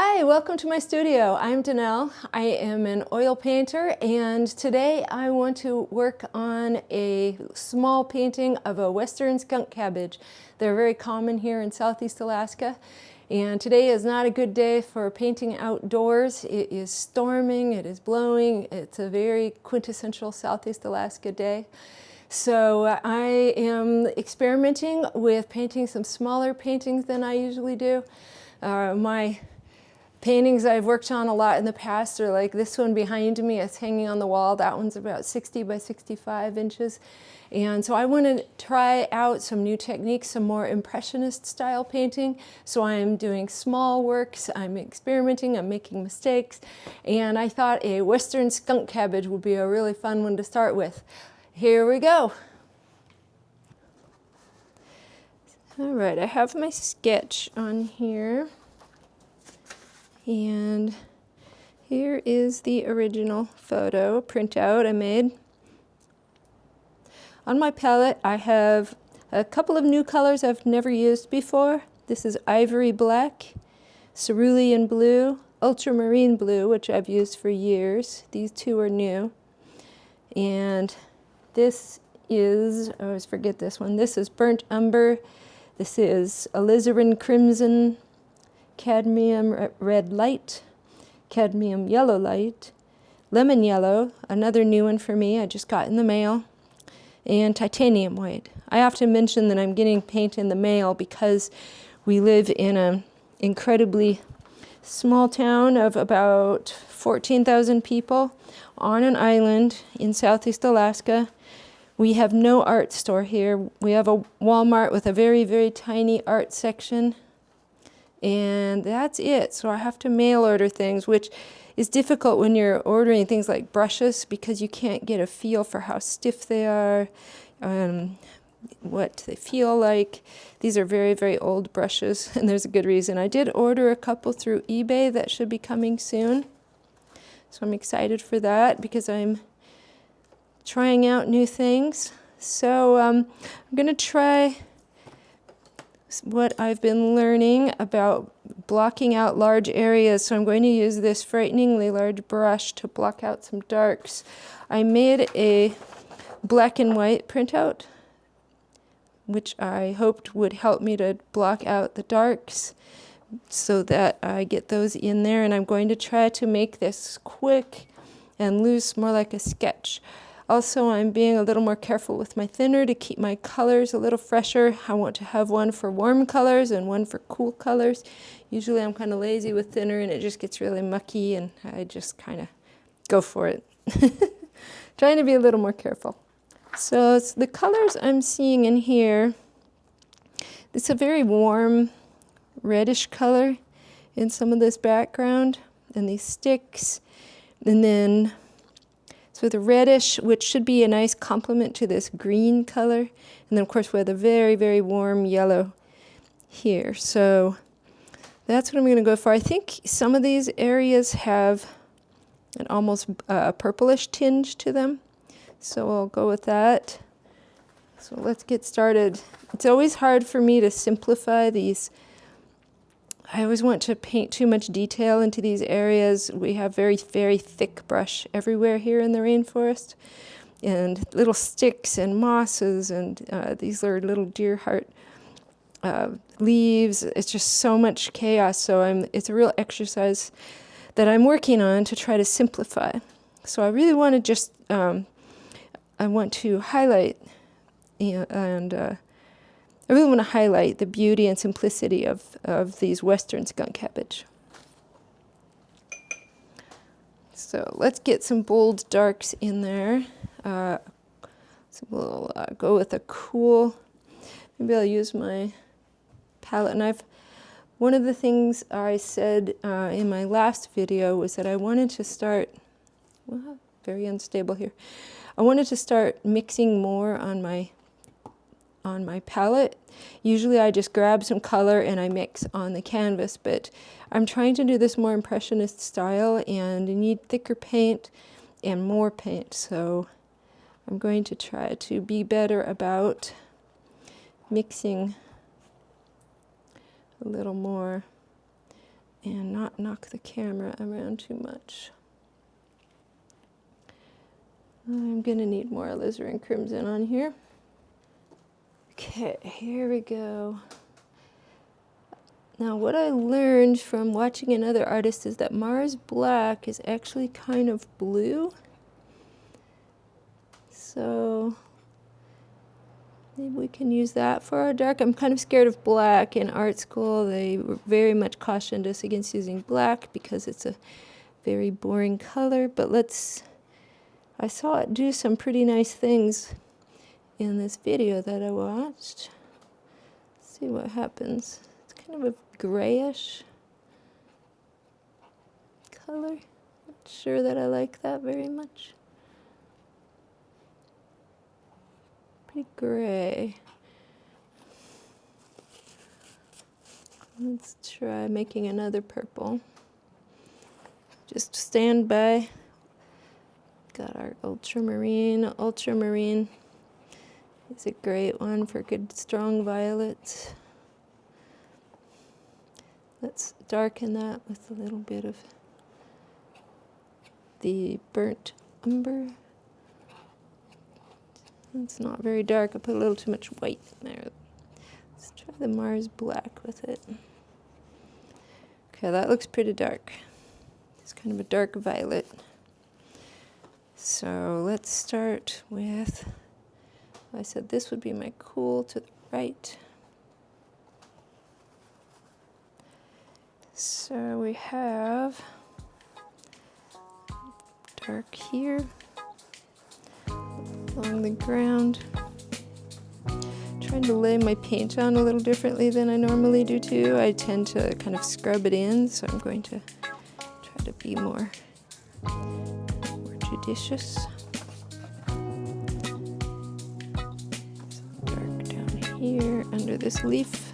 Hi, welcome to my studio. I'm Danelle. I am an oil painter, and today I want to work on a small painting of a western skunk cabbage. They're very common here in Southeast Alaska, and today is not a good day for painting outdoors. It is storming, it is blowing. It's a very quintessential Southeast Alaska day. So I am experimenting with painting some smaller paintings than I usually do. My paintings I've worked on a lot in the past are like this one behind me. It's hanging on the wall. That one's about 60 by 65 inches. And so I want to try out some new techniques, some more impressionist style painting. So I'm doing small works, I'm experimenting, I'm making mistakes. And I thought a western skunk cabbage would be a really fun one to start with. Here we go. All right, I have my sketch on here. And here is the original photo printout I made. On my palette, I have a couple of new colors I've never used before. This is ivory black, cerulean blue, ultramarine blue, which I've used for years. These two are new. And this is, I always forget this one. This is burnt umber. This is alizarin crimson, cadmium red light, cadmium yellow light, lemon yellow, another new one for me I just got in the mail, and titanium white. I often mention that I'm getting paint in the mail because we live in an incredibly small town of about 14,000 people on an island in Southeast Alaska. We have no art store here. We have a Walmart with a very, very tiny art section. And that's it. So I have to mail order things, which is difficult when you're ordering things like brushes because you can't get a feel for how stiff they are, what they feel like. These are very, very old brushes, and there's a good reason. I did order a couple through eBay that should be coming soon. So I'm excited for that because I'm trying out new things. So I'm going to try what I've been learning about blocking out large areas. So I'm going to use this frighteningly large brush to block out some darks. I made a black and white printout, which I hoped would help me to block out the darks so that I get those in there. And I'm going to try to make this quick and loose, more like a sketch. Also, I'm being a little more careful with my thinner to keep my colors a little fresher. I want to have one for warm colors and one for cool colors. Usually I'm kind of lazy with thinner and it just gets really mucky and I just kind of go for it. Trying to be a little more careful. So it's the colors I'm seeing in here. It's a very warm reddish color in some of this background and these sticks. And then so the reddish, which should be a nice complement to this green color. And then, of course, we have the very, very warm yellow here. So that's what I'm going to go for. I think some of these areas have an almost purplish tinge to them. So I'll go with that. So let's get started. It's always hard for me to simplify these. I always want to paint too much detail into these areas. We have very, very thick brush everywhere here in the rainforest. And little sticks and mosses and these are little deer heart leaves. It's just so much chaos. So it's a real exercise that I'm working on to try to simplify. So I really want to just, I want to highlight I really want to highlight the beauty and simplicity of these western skunk cabbage. So let's get some bold darks in there. So we'll go with a cool, maybe I'll use my palette knife. One of the things I said in my last video was that I wanted to start, well, very unstable here. I wanted to start mixing more on my palette. Usually I just grab some color and I mix on the canvas, but I'm trying to do this more impressionist style and you need thicker paint and more paint. So I'm going to try to be better about mixing a little more and not knock the camera around too much. I'm gonna need more alizarin crimson on here. Okay, here we go. Now what I learned from watching another artist is that Mars black is actually kind of blue. So maybe we can use that for our dark. I'm kind of scared of black. In art school, they very much cautioned us against using black because it's a very boring color, but I saw it do some pretty nice things in this video that I watched. Let's see what happens. It's kind of a grayish color. Not sure that I like that very much. Pretty gray. Let's try making another purple. Just stand by. Got our ultramarine. Ultramarine is a great one for good strong violets. Let's darken that with a little bit of the burnt umber. It's not very dark. I put a little too much white in there. Let's try the Mars black with it. Okay, that looks pretty dark. It's kind of a dark violet. So let's start with, I said this would be my cool to the right. So we have dark here along the ground. Trying to lay my paint on a little differently than I normally do too. I tend to kind of scrub it in, so I'm going to try to be more judicious. Dark down here under this leaf.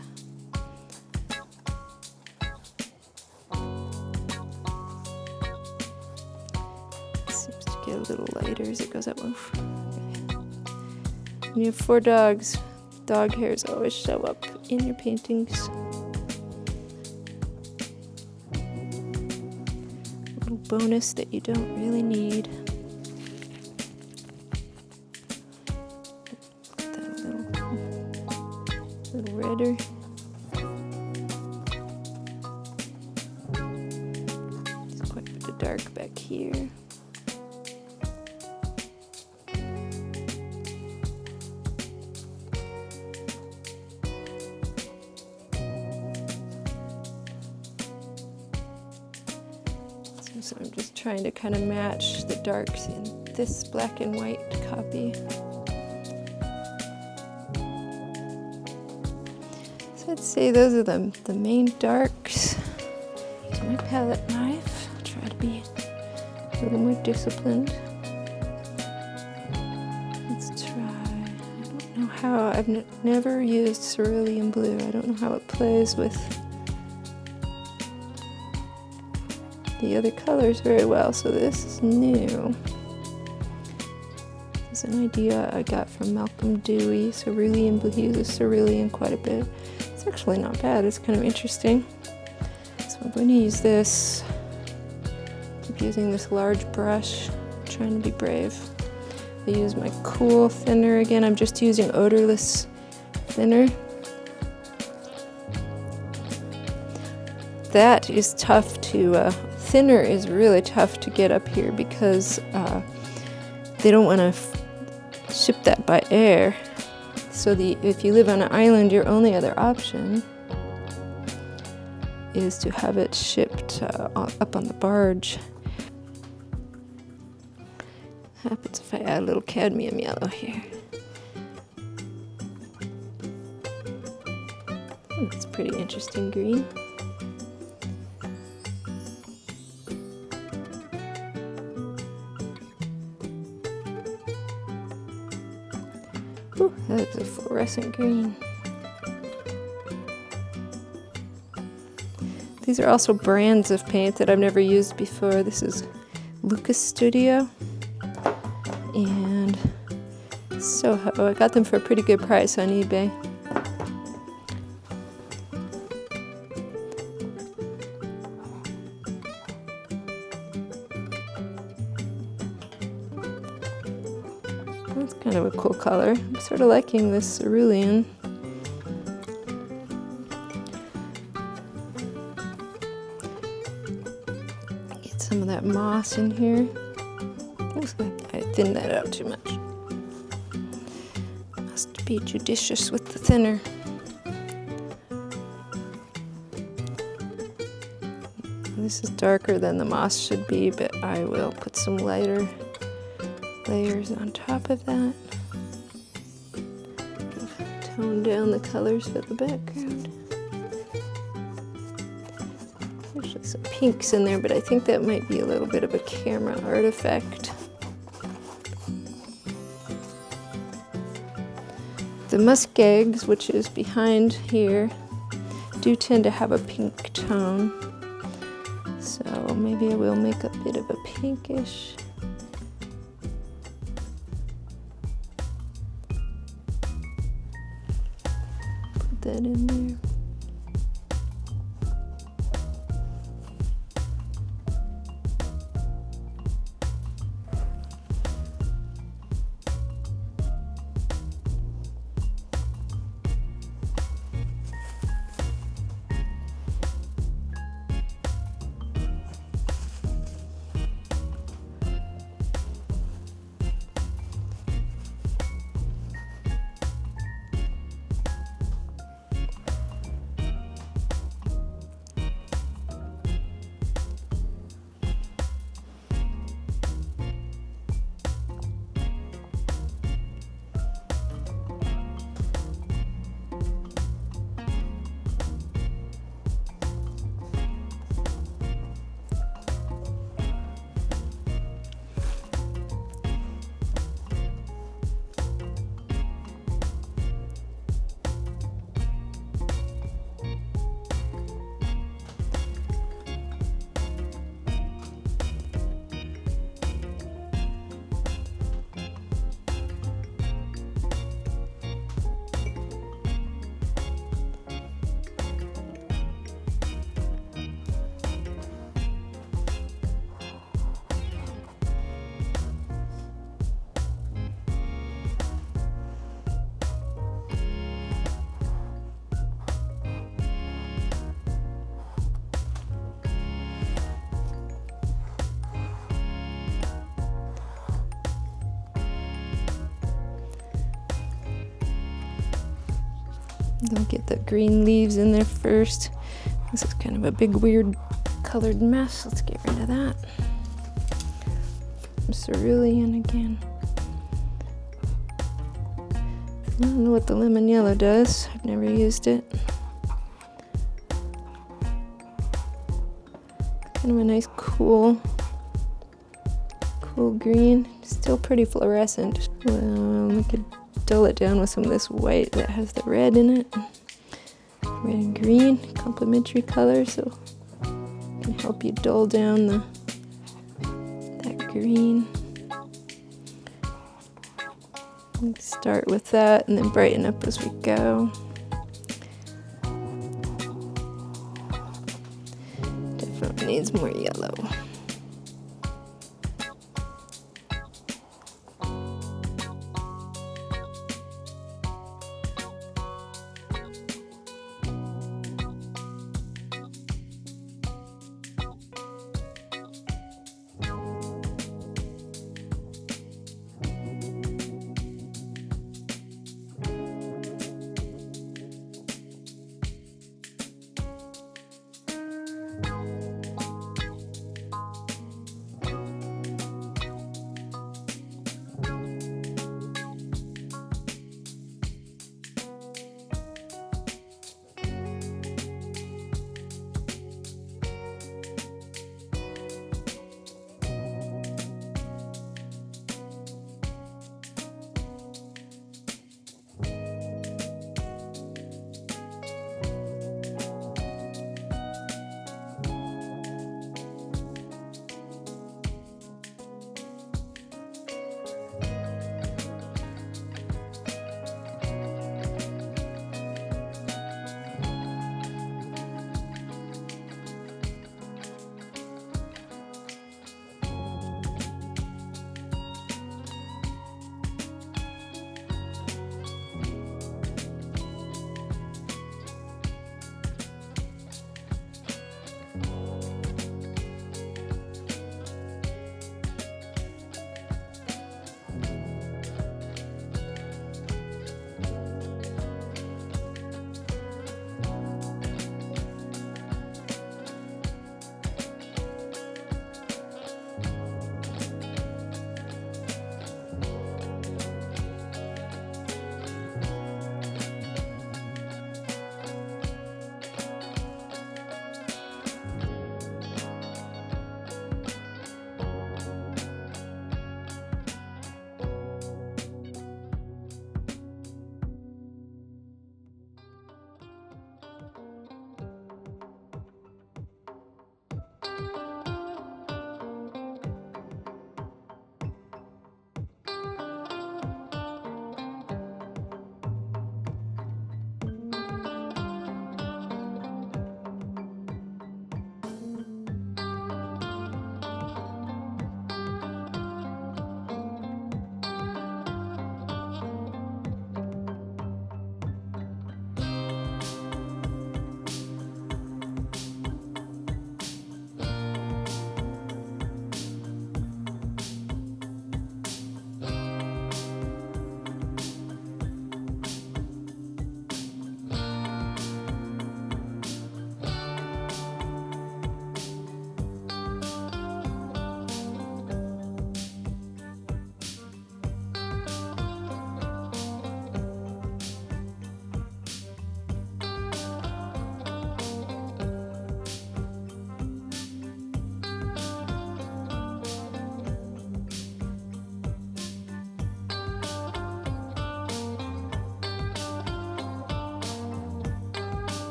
Seems to get a little lighter as it goes up. Oof. When you have 4 dogs, dog hairs always show up in your paintings. A little bonus that you don't really need. That little redder. There's quite a bit of dark back here. So I'm just trying to kind of match the darks in this black and white copy. So I'd say those are the main darks. Use my palette knife. I'll try to be a little more disciplined. Let's try. I don't know how. I've never used cerulean blue. I don't know how it plays with the other colors very well, so this is new. This is an idea I got from Malcolm Dewey. Cerulean blue, he uses cerulean quite a bit. It's actually not bad, it's kind of interesting. So I'm going to use this. Keep using this large brush, I'm trying to be brave. I use my cool thinner again. I'm just using odorless thinner. That is tough to thinner is really tough to get up here because they don't want to ship that by air. So if you live on an island, your only other option is to have it shipped up on the barge. What happens if I add a little cadmium yellow here? It's a pretty interesting green. Ooh, that's a fluorescent green. These are also brands of paint that I've never used before. This is Lucas Studio. And Soho. I got them for a pretty good price on eBay. That's kind of a cool color. I'm sort of liking this cerulean. Get some of that moss in here. Looks like I thinned that out too much. Must be judicious with the thinner. This is darker than the moss should be, but I will put some lighter layers on top of that. Tone down the colors for the background. There's some pinks in there, but I think that might be a little bit of a camera artifact. The muskegs, which is behind here, do tend to have a pink tone. So maybe I will make a bit of a pinkish. Put that in there. I'll get the green leaves in there first. This is kind of a big weird colored mess. Let's get rid of that. Some cerulean again. I don't know what the lemon yellow does. I've never used it. Kind of a nice cool green. Still pretty fluorescent. Well, we could dull it down with some of this white that has the red in it. Red and green, complementary colors, so can help you dull down that green. Start with that and then brighten up as we go. Definitely needs more yellow.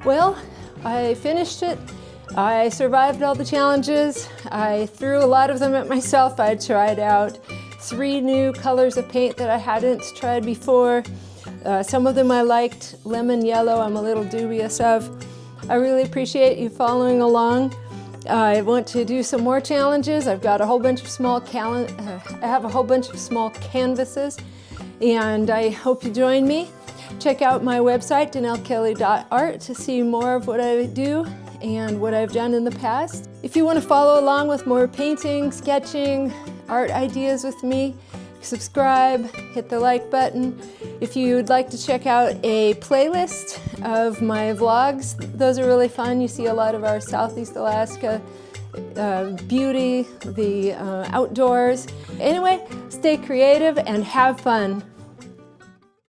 Well, I finished it. I survived all the challenges. I threw a lot of them at myself. I tried out 3 new colors of paint that I hadn't tried before. Some of them I liked. Lemon yellow I'm a little dubious of. I really appreciate you following along. I want to do some more challenges. I've got a whole bunch of small canvases, and I hope you join me. Check out my website, danellekelly.art, to see more of what I do and what I've done in the past. If you want to follow along with more painting, sketching, art ideas with me, subscribe, hit the like button. If you'd like to check out a playlist of my vlogs, those are really fun. You see a lot of our Southeast Alaska beauty, the outdoors. Anyway, stay creative and have fun.